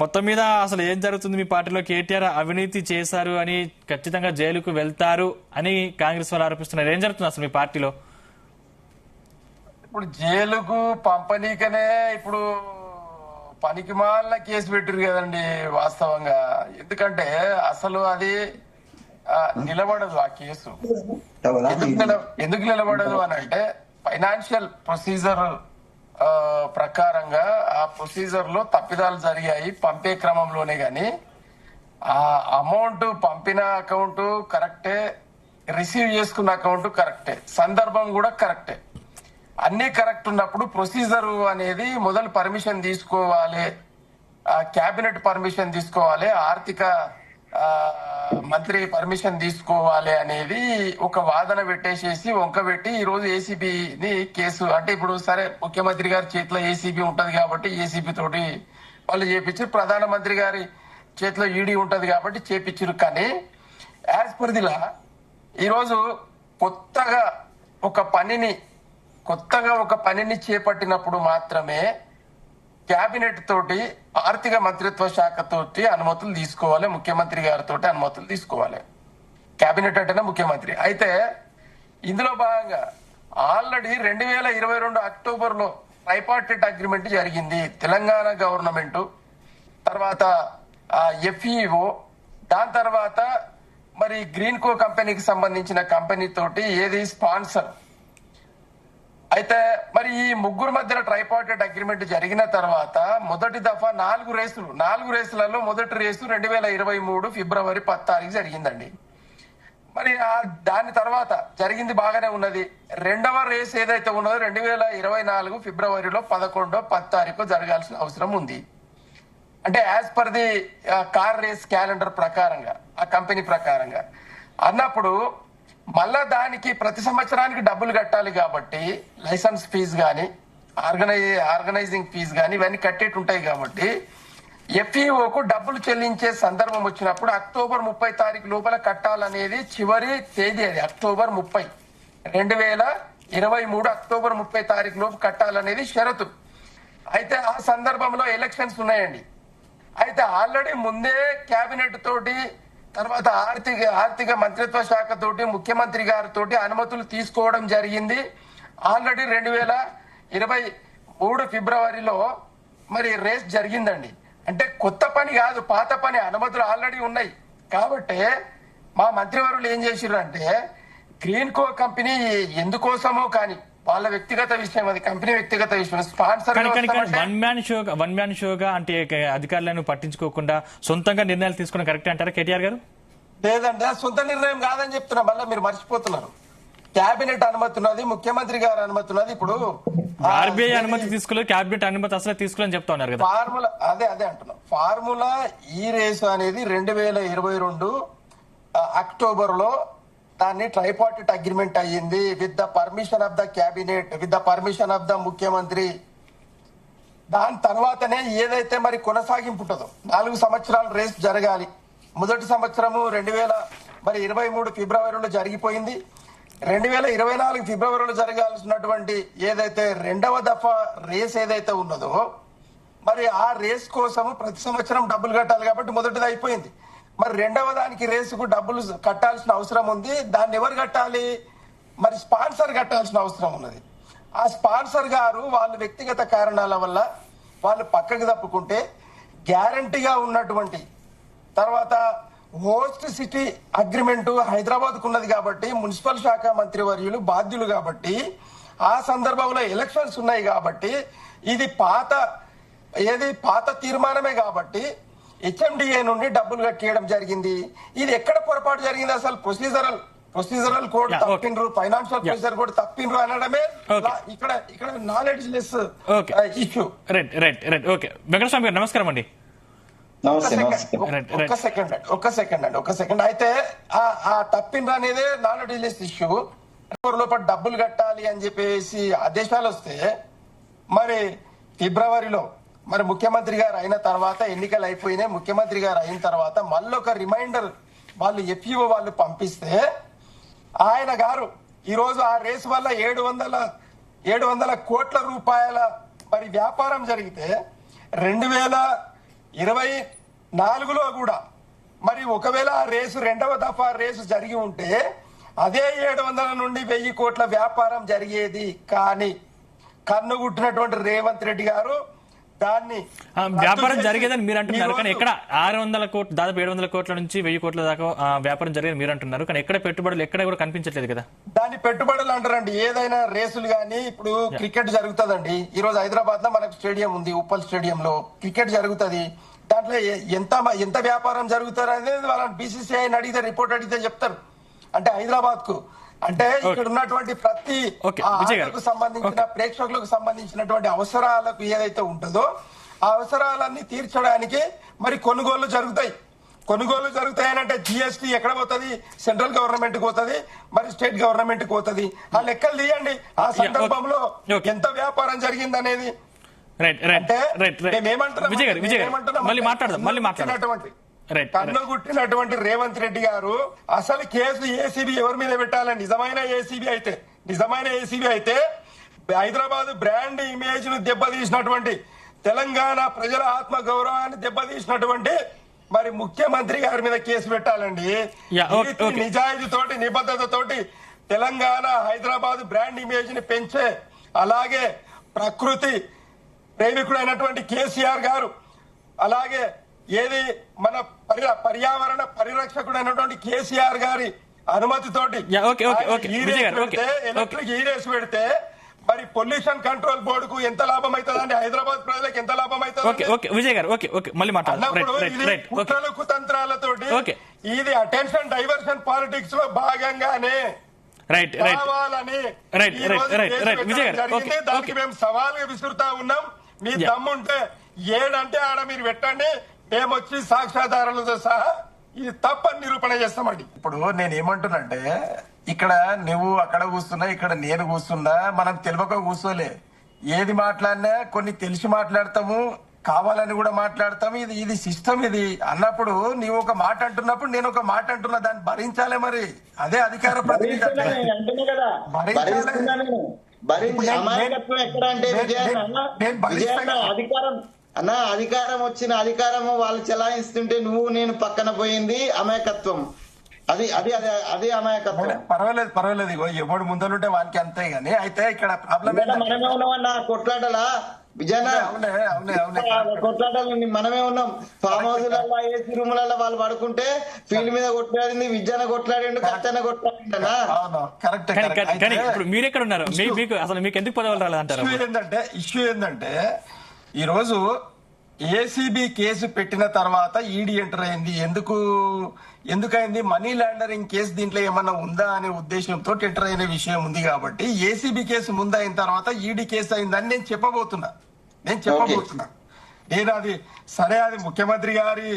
మొత్తం మీద అసలు ఏం జరుగుతుంది మీ పార్టీలో? కేటీఆర్ అవినీతి చేశారు అని ఖచ్చితంగా జైలుకు వెళ్తారు అని కాంగ్రెస్ వాళ్ళు ఆరోపిస్తున్నారు. ఏం జరుగుతుంది అసలు మీ పార్టీలో? ఇప్పుడు జైలుకు పంపనీకనే ఇప్పుడు పనికి మాల కేసు పెట్టారు కదండి వాస్తవంగా. ఎందుకంటే అసలు అది నిలబడదు ఆ కేసు. ఎందుకు నిలబడదు అని అంటే ఫైనాన్షియల్ ప్రొసీజర్ ప్రకారంగా ఆ ప్రొసీజర్ లో తప్పిదాలు జరిగాయి పంపే క్రమంలోనే. గాని ఆ అమౌంట్ పంపిన అకౌంట్ కరెక్టే, రిసీవ్ చేసుకున్న అకౌంట్ కరెక్టే, సందర్భం కూడా కరెక్టే. అన్ని కరెక్ట్ ఉన్నప్పుడు ప్రొసీజర్ అనేది మొదలు పర్మిషన్ తీసుకోవాలి, క్యాబినెట్ పర్మిషన్ తీసుకోవాలి, ఆర్థిక మంత్రి పర్మిషన్ తీసుకోవాలి అనేది ఒక వాదన పెట్టేసేసి వంకబెట్టి ఈ రోజు ఏసీబీని కేసు అంటే ఇప్పుడు సరే ముఖ్యమంత్రి గారి చేతిలో ఏసీబీ ఉంటది కాబట్టి ఏసీబీ తోటి వాళ్ళు చేపించారు, ప్రధానమంత్రి గారి చేతిలో ఈడీ ఉంటది కాబట్టి చేపించారు. కానీ యాజ్ పర్ ది లా ఈరోజు కొత్తగా ఒక పనిని చేపట్టినప్పుడు మాత్రమే క్యాబినెట్ తోటి ఆర్థిక మంత్రిత్వ శాఖ తోటి అనుమతులు తీసుకోవాలి, ముఖ్యమంత్రి గారితో అనుమతులు తీసుకోవాలి. క్యాబినెట్ అంటేనే ముఖ్యమంత్రి. అయితే ఇందులో భాగంగా ఆల్రెడీ 2022 అక్టోబర్ లో ట్రైపార్టైట్ అగ్రిమెంట్ జరిగింది. తెలంగాణ గవర్నమెంట్ తర్వాత ఎఫ్ఈఓ, దాని తర్వాత మరి గ్రీన్ కో కంపెనీకి సంబంధించిన కంపెనీ తోటి ఏది స్పాన్సర్. అయితే మరి ఈ ముగ్గురు మధ్యన ట్రైపార్టైట్ అగ్రిమెంట్ జరిగిన తర్వాత మొదటి దఫా 4 రేసులలో మొదటి రేసు 2023 ఫిబ్రవరి 10 జరిగిందండి. మరి దాని తర్వాత జరిగింది బాగానే ఉన్నది. రెండవ రేసు ఏదైతే ఉన్నదో 2024 ఫిబ్రవరిలో 11, 10 జరగాల్సిన అవసరం ఉంది. అంటే as per the car race calendar ప్రకారంగా ఆ కంపెనీ ప్రకారంగా అన్నప్పుడు మళ్ళా దానికి ప్రతి సంవత్సరానికి డబ్బులు కట్టాలి కాబట్టి లైసెన్స్ ఫీజు కానీ ఆర్గనైజింగ్ ఫీజు కానీ ఇవన్నీ కట్టేటి ఉంటాయి కాబట్టి ఎఫ్ఈఓకు డబ్బులు చెల్లించే సందర్భం వచ్చినప్పుడు అక్టోబర్ 30 లోపల కట్టాలనేది చివరి తేదీ. అది అక్టోబర్ 30, 2023 అక్టోబర్ 30 లోపు కట్టాలనేది షరతు. అయితే ఆ సందర్భంలో ఎలక్షన్స్ ఉన్నాయండి. అయితే ఆల్రెడీ ముందే క్యాబినెట్ తోటి తర్వాత ఆర్థిక మంత్రిత్వ శాఖ తోటి ముఖ్యమంత్రి గారితో అనుమతులు తీసుకోవడం జరిగింది. ఆల్రెడీ 2023 ఫిబ్రవరిలో మరి రేస్ జరిగిందండి. అంటే కొత్త పని కాదు, పాత పని, అనుమతులు ఆల్రెడీ ఉన్నాయి. కాబట్టి మా మంత్రివర్యులు ఏం చేసిర్రు అంటే గ్రీన్ కో కంపెనీ ఎందుకోసమో కానీ వాళ్ళ వ్యక్తిగత విషయం, అది కంపెనీ వ్యక్తిగత విషయం. స్పాన్సర్ వన్ మ్యాన్ షోగా అంటే అధికారులను పట్టించుకోకుండా సొంతంగా నిర్ణయాలు తీసుకోవడం కరెక్ట్ అంటారా కేటీఆర్ గారు? లేదంటే సొంత నిర్ణయం కాదని చెప్తున్నా. మళ్ళీ మీరు మర్చిపోతున్నారు. క్యాబినెట్ అనుమతి ఉన్నది, ముఖ్యమంత్రి గారు అనుమతి ఉన్నది. ఇప్పుడు ఆర్బీఐ అనుమతి తీసుకోలేదు, క్యాబినెట్ అనుమతి అసలు తీసుకోవాలని చెప్తా ఉన్నారు కదా. ఫార్ములా అదే అంటున్నాం. ఫార్ములా ఈ రేసు అనేది 2022 అక్టోబర్ లో దాన్ని ట్రైపార్టైట్ అగ్రిమెంట్ అయ్యింది with the permission of the cabinet, with the permission of the ముఖ్యమంత్రి. దాని తర్వాతనే ఏదైతే మరి కొనసాగింపు ఉంటుందో 4 సంవత్సరాలు రేస్ జరగాలి. మొదటి సంవత్సరము 2023 ఫిబ్రవరిలో జరిగిపోయింది. 2024 ఫిబ్రవరిలో జరగాల్సినటువంటి ఏదైతే రెండవ దఫా రేస్ ఏదైతే ఉన్నదో మరి ఆ రేస్ కోసము ప్రతి సంవత్సరం డబ్బులు కట్టాలి కాబట్టి మొదటిది అయిపోయింది. మరి రెండవ దానికి రేసుకు డబ్బులు కట్టాల్సిన అవసరం ఉంది. దాన్ని ఎవరు కట్టాలి? మరి స్పాన్సర్ కట్టాల్సిన అవసరం ఉన్నది. ఆ స్పాన్సర్ గారు వాళ్ళ వ్యక్తిగత కారణాల వల్ల వాళ్ళు పక్కకి తప్పుకుంటే గ్యారంటీగా ఉన్నటువంటి తర్వాత హోస్ట్ సిటీ అగ్రిమెంట్ హైదరాబాద్ కు ఉన్నది కాబట్టి మున్సిపల్ శాఖ మంత్రి వర్యులు బాధ్యులు కాబట్టి ఆ సందర్భంలో ఎలక్షన్స్ ఉన్నాయి కాబట్టి ఇది పాత తీర్మానమే కాబట్టి హెచ్ఎండిఏ నుండి డబ్బులు కట్టేయడం జరిగింది. ఇది ఎక్కడ పొరపాటు జరిగింది? అసలు ప్రొసీజరల్ కోడ్ తప్పిండ్రు, ఫైనాన్షియల్ ప్రొసీజర్ కోడ్ తప్పిండ్రు అనడమే ఇక్కడ నాలెడ్జ్ లెస్ ఇష్యూ. వెంకటస్వామి గారు నమస్కారం అండి. ఒక్క సెకండ్ అయితే ఆ తప్పిండ్రు అనేది నాలెడ్జ్ లెస్ ఇష్యూ. లోపల డబ్బులు కట్టాలి అని చెప్పేసి ఆదేశాలు వస్తే మరి ఫిబ్రవరిలో మరి ముఖ్యమంత్రి గారు అయిన తర్వాత ఎన్నికలు అయిపోయినాయి. ముఖ్యమంత్రి గారు అయిన తర్వాత మళ్ళీ ఒక రిమైండర్ వాళ్ళు ఎఫ్ఈఓ వాళ్ళు పంపిస్తే ఆయన గారు ఈ రోజు ఆ రేసు వల్ల 700 కోట్ల రూపాయల మరి వ్యాపారం జరిగితే 24లో కూడా మరి ఒకవేళ ఆ రేసు రెండవ దఫా రేసు జరిగి ఉంటే అదే 700 నుండి 1000 కోట్ల వ్యాపారం జరిగేది. కానీ కన్నుగుట్టినటువంటి రేవంత్ రెడ్డి గారు దాన్ని వ్యాపారం జరిగేదని మీరు అంటున్నారు, కానీ ఎక్కడ 600 కోట్లు దాదాపు 700 కోట్ల నుంచి 1000 కోట్ల దాకా వ్యాపారం జరిగేది మీరు అంటున్నారు, కానీ ఎక్కడ పెట్టుబడులు ఎక్కడ కూడా కనిపించట్లేదు కదా. దాన్ని పెట్టుబడులు అంటారండి. ఏదైనా రేసులు గానీ ఇప్పుడు క్రికెట్ జరుగుతుందండి. ఈ రోజు హైదరాబాద్ లో మనకు స్టేడియం ఉంది, ఉప్పల్ స్టేడియంలో క్రికెట్ జరుగుతుంది. దాంట్లో ఎంత వ్యాపారం జరుగుతారు అనేది వాళ్ళని BCCI అడిగితే రిపోర్ట్ అడిగితే చెప్తారు. అంటే హైదరాబాద్ కు అంటే ఇక్కడ ఉన్నటువంటి ప్రతి ఆటకు సంబంధించిన ప్రేక్షకులకు సంబంధించినటువంటి అవసరాలకు ఏదైతే ఉంటుందో ఆ అవసరాలన్నీ తీర్చడానికి మరి కొనుగోళ్లు జరుగుతాయి. కొనుగోలు జరుగుతాయనంటే GST ఎక్కడ పోతుంది? సెంట్రల్ గవర్నమెంట్ కి పోతుంది, మరి స్టేట్ గవర్నమెంట్ కి పోతుంది. ఆ లెక్కలు తీయండి. ఆ సందర్భంలో ఎంత వ్యాపారం జరిగింది అనేది. కన్నుగుట్టినటువంటి రేవంత్ రెడ్డి గారు అసలు కేసు ఏసీబీ ఎవరి మీద పెట్టాలని నిజమైన ఏసీబీ అయితే హైదరాబాద్ బ్రాండ్ ఇమేజ్ ను దెబ్బతీసినటువంటి, తెలంగాణ ప్రజల ఆత్మ గౌరవాన్ని దెబ్బతీసినటువంటి మరి ముఖ్యమంత్రి గారి మీద కేసు పెట్టాలండి. నిజాయితీతోటి నిబద్ధతతోటి తెలంగాణ హైదరాబాద్ బ్రాండ్ ఇమేజ్ ని పెంచే, అలాగే ప్రకృతి ప్రేమికుడైనటువంటి కేసీఆర్ గారు, అలాగే ఏది మన పర్యావరణ పరిరక్షకుడైనటువంటి కేసీఆర్ గారి అనుమతితోటి ఎలక్ట్రిక్ ఈరేస్ పెడితే మరి పొల్యూషన్ కంట్రోల్ బోర్డు కు ఎంత లాభం అవుతుందండి? హైదరాబాద్ ప్రజలకు ఎంత లాభం అవుతుంది? విజయ్ గారు అన్నప్పుడు కుట్రలు కుతంత్రాలతోటి ఇది అటెన్షన్ డైవర్షన్ పాలిటిక్స్ లో భాగంగానే కావాలని జరిగింది. దానికి మేము సవాలుగా విసురుతా ఉన్నాం. మీ దమ్ముంటే ఏడంటే ఆడ మీరు పెట్టండి, మేము వచ్చి సాక్ష్యాధారాలతో సహా ఇది తప్పని నిరూపణ చేస్తామండి. ఇప్పుడు నేను ఏమంటున్నంటే ఇక్కడ నువ్వు అక్కడ కూర్చున్నా, ఇక్కడ నేను కూర్చున్నా, మనం తెలియక కూర్చోలే. ఏది మాట్లాడినా కొన్ని తెలిసి మాట్లాడతాము, కావాలని కూడా మాట్లాడతాము. ఇది సిస్టమ్. ఇది అన్నప్పుడు నీవు ఒక మాట అంటున్నప్పుడు నేను ఒక మాట అంటున్నా, దాన్ని భరించాలే. మరి అదే అధికార ప్రతినిధి అధికారం వాళ్ళు చెలాయిస్తుంటే నువ్వు నేను పక్కన పోయింది అమాయకత్వం. అది అమాయకత్వం. పర్వాలేదు ఎవడు ముందలుంటే వానికి అంతే. గానీ అయితే ఇక్కడ ప్రాబ్లం మనమే ఉన్నామన్నా కొట్లాటలా విజయనా, కొట్లాటలు మనమే ఉన్నాం. ఫామ్ హౌస్లలో ఏసీ రూములలో వాళ్ళు పడుకుంటే ఫీల్డ్ మీద కొట్లాడింది విజయన కొట్లాడిండు, కచ్చన కొట్లాడిండనా. ఇప్పుడు మీరు ఎక్కడ ఉన్నారు? మీకు అసలు మీకు ఎందుకు పదవులు రాలేదంటారు? ఇష్యూ ఏంటంటే ఈ రోజు ఏసీబీ కేసు పెట్టిన తర్వాత ఈడీ ఎంటర్ అయింది. ఎందుకైంది? మనీ లాండరింగ్ కేసు దీంట్లో ఏమన్నా ఉందా అనే ఉద్దేశంతో ఎంటర్ అయిన విషయం ఉంది. కాబట్టి ఏసీబీ కేసు ముందు అయిన తర్వాత ఈడీ కేసు అయిందని నేను చెప్పబోతున్నా. నేను అది సరే, అది ముఖ్యమంత్రి గారి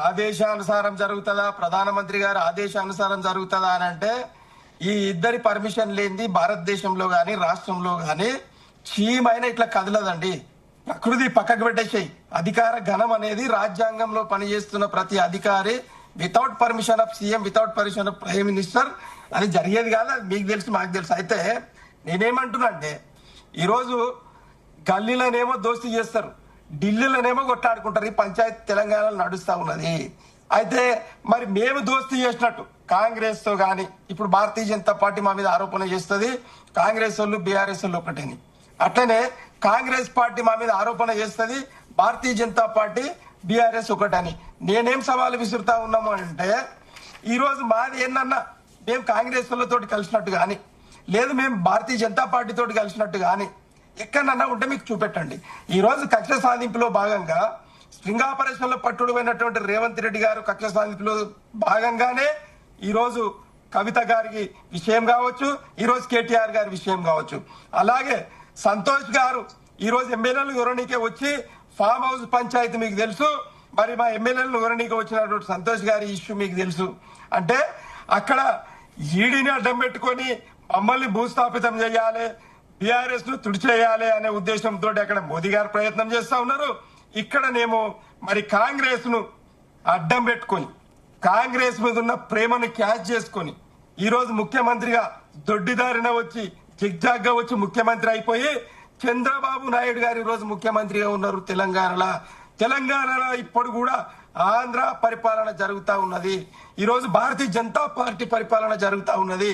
ఆదేశానుసారం జరుగుతుందా, ప్రధానమంత్రి గారి ఆదేశానుసారం జరుగుతుందా అని అంటే ఈ ఇద్దరి పర్మిషన్ లేనిది భారతదేశంలో గాని రాష్ట్రంలో గాని చీమైన ఇట్లా కదలదండి. ప్రకృతి పక్కకు పెట్టేసాయి. అధికార గణం అనేది రాజ్యాంగంలో పనిచేస్తున్న ప్రతి అధికారి without permission of CM, without permission of prime minister అది జరిగేది కాదు. అది మీకు తెలుసు, మాకు తెలుసు. అయితే నేనేమంటున్నా అంటే ఈరోజు గల్లీలోనేమో దోస్తీ చేస్తారు, ఢిల్లీలోనేమో కొట్లాడుకుంటారు. ఈ పంచాయతీ తెలంగాణలో నడుస్తా ఉన్నది. అయితే మరి మేము దోస్తీ చేసినట్టు కాంగ్రెస్ తో గాని, ఇప్పుడు భారతీయ జనతా పార్టీ మా మీద ఆరోపణ చేస్తుంది, కాంగ్రెస్ వాళ్ళు బీఆర్ఎస్ వాళ్ళు ఒకటని. అట్లనే కాంగ్రెస్ పార్టీ మా మీద ఆరోపణ చేస్తుంది, భారతీయ జనతా పార్టీ బీఆర్ఎస్ ఒకటని. నేనేం సవాలు విసురుతా ఉన్నాము అంటే ఈ రోజు మాది ఏందన్నా మేము కాంగ్రెస్ వాళ్ళతోటి కలిసినట్టు గాని, లేదు మేము భారతీయ జనతా పార్టీ తోటి కలిసినట్టు గాని ఎక్కడన్నా ఉంటే మీకు చూపెట్టండి. ఈ రోజు కక్ష సాధింపులో భాగంగా స్ట్రింగ్ ఆపరేషన్ లో పట్టుడుపోయినటువంటి రేవంత్ రెడ్డి గారు కక్ష సాధింపులో భాగంగానే ఈ రోజు కవిత గారికి విషయం కావచ్చు, ఈ రోజు కేటీఆర్ గారి విషయం కావచ్చు, అలాగే సంతోష్ గారు ఈ రోజు ఎమ్మెల్యేలు వివరణకే వచ్చి ఫామ్ హౌస్ పంచాయతీ మీకు తెలుసు, మరి మా ఎమ్మెల్యేలు వివరణకి వచ్చినటువంటి సంతోష్ గారి ఇష్యూ మీకు తెలుసు. అంటే అక్కడ ఈడీని అడ్డం పెట్టుకొని మమ్మల్ని భూస్థాపితం చేయాలి, బీఆర్ఎస్ ను తుడిచేయాలి అనే ఉద్దేశంతో అక్కడ మోదీ గారు ప్రయత్నం చేస్తా ఉన్నారు. ఇక్కడనేమో మరి కాంగ్రెస్ ను అడ్డం పెట్టుకొని కాంగ్రెస్ మీద ఉన్న ప్రేమను క్యాచ్ చేసుకొని ఈ రోజు ముఖ్యమంత్రిగా దొడ్డిదారిన వచ్చి జిగ్జాగ్గా వచ్చి ముఖ్యమంత్రి అయిపోయి చంద్రబాబు నాయుడు గారు ఈ రోజు ముఖ్యమంత్రిగా ఉన్నారు తెలంగాణలో. తెలంగాణలో ఇప్పుడు కూడా ఆంధ్ర పరిపాలన జరుగుతా ఉన్నది. ఈరోజు భారతీయ జనతా పార్టీ పరిపాలన జరుగుతా ఉన్నది.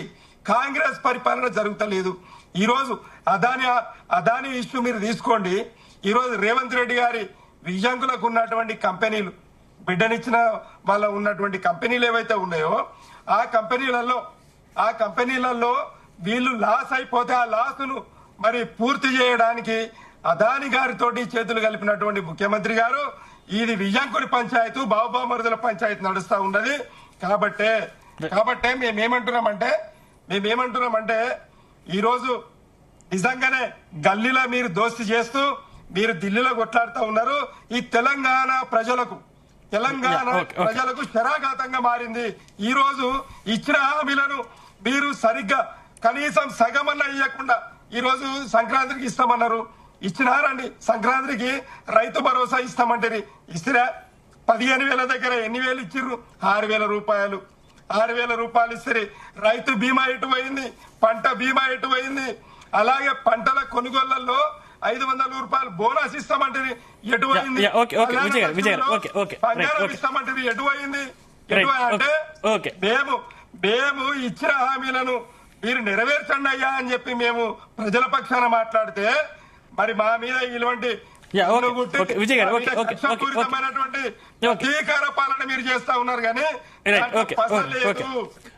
కాంగ్రెస్ పరిపాలన జరుగుతలేదు. ఈరోజు అదాని ఇష్యూ మీరు తీసుకోండి. ఈరోజు రేవంత్ రెడ్డి గారి విజంకులకు ఉన్నటువంటి కంపెనీలు, బిడ్డనిచ్చిన వాళ్ళ ఉన్నటువంటి కంపెనీలు ఏవైతే ఉన్నాయో ఆ కంపెనీలలో వీళ్ళు లాస్ అయిపోతే ఆ లాసును మరి పూర్తి చేయడానికి అదాని గారితోటి చేతులు కలిపినటువంటి ముఖ్యమంత్రి గారు ఇది విజంకుడి పంచాయతీ, బాబుబామరుదుల పంచాయతీ నడుస్తా ఉన్నది. కాబట్టే మేమేమంటున్నామంటే ఈరోజు నిజంగానే గల్లీలో మీరు దోస్తీ చేస్తూ మీరు ఢిల్లీలో కొట్లాడుతూ ఉన్నారు. ఈ తెలంగాణ ప్రజలకు శరాఘాతంగా మారింది. ఈ రోజు ఇచ్చిన హామీలను మీరు సరిగ్గా కనీసం సగమన్నా ఇవ్వకుండా ఈ రోజు సంక్రాంతికి ఇస్తామన్నారు, ఇచ్చినారండి. సంక్రాంతికి రైతు భరోసా ఇస్తామంటారు, ఇస్తారా? 15,000 దగ్గర ఎన్ని వేలు ఇచ్చిర్రు? 6,000 రూపాయలు. 6,000 రూపాయలు ఇస్తే రైతు బీమా ఎటు పోయింది? పంట బీమా ఎటు పోయింది? అలాగే పంటల కొనుగోళ్లలో 500 రూపాయలు బోనస్ ఇస్తామంటారు, ఎటు పోయింది? బంగారం ఇస్తామంటారు, ఎటు పోయింది? అంటే మేము ఇచ్చిన హామీలను మీరు నెరవేర్చండి అయ్యా అని చెప్పి మేము ప్రజల పక్షాన మాట్లాడితే మరి మా మీద ఇలాంటి కక్షపూరితమైనటువంటి ప్రతీకార పాలన మీరు చేస్తా ఉన్నారు కానీ